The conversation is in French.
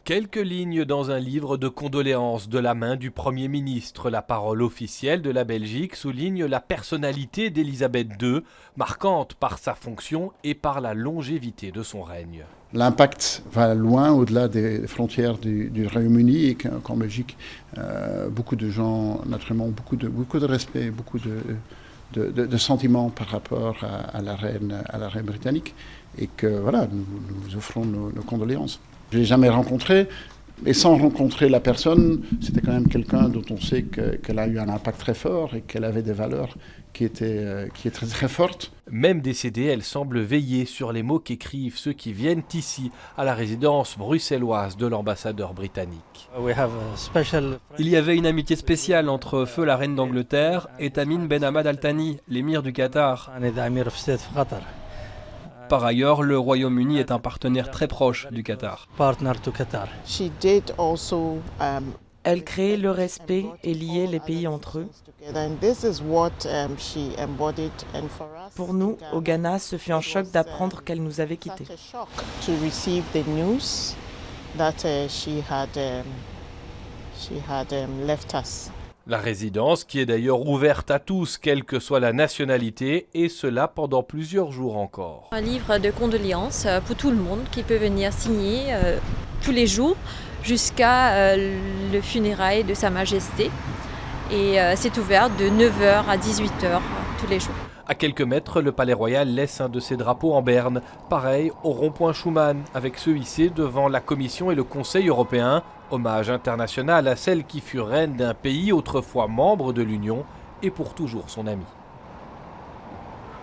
Quelques lignes dans un livre de condoléances de la main du Premier ministre. La parole officielle de la Belgique souligne la personnalité d'Elisabeth II, marquante par sa fonction et par la longévité de son règne. L'impact va loin au-delà des frontières du Royaume-Uni et qu'en Belgique, beaucoup de gens, naturellement, beaucoup de respect, beaucoup de sentiments par rapport à la reine britannique, et que voilà, nous offrons nos condoléances. Je ne l'ai jamais rencontré, et sans rencontrer la personne, c'était quand même quelqu'un dont on sait qu'elle a eu un impact très fort et qu'elle avait des valeurs qui étaient très, très fortes. Même décédée, elle semble veiller sur les mots qu'écrivent ceux qui viennent ici, à la résidence bruxelloise de l'ambassadeur britannique. Il y avait une amitié spéciale entre Feu la reine d'Angleterre et Tamim Ben Hamad Al Thani, l'émir du Qatar. Par ailleurs, le Royaume-Uni est un partenaire très proche du Qatar. Elle créait le respect et liait les pays entre eux. Pour nous, au Ghana, ce fut un choc d'apprendre qu'elle nous avait quittés. La résidence, qui est d'ailleurs ouverte à tous, quelle que soit la nationalité, et cela pendant plusieurs jours encore. Un livre de condoléances pour tout le monde qui peut venir signer tous les jours jusqu'à le funérail de Sa Majesté. Et c'est ouvert de 9h à 18h tous les jours. À quelques mètres, le Palais Royal laisse un de ses drapeaux en berne. Pareil au rond-point Schuman, avec ceux hissés devant la Commission et le Conseil européen. Hommage international à celle qui fut reine d'un pays autrefois membre de l'Union et pour toujours son amie.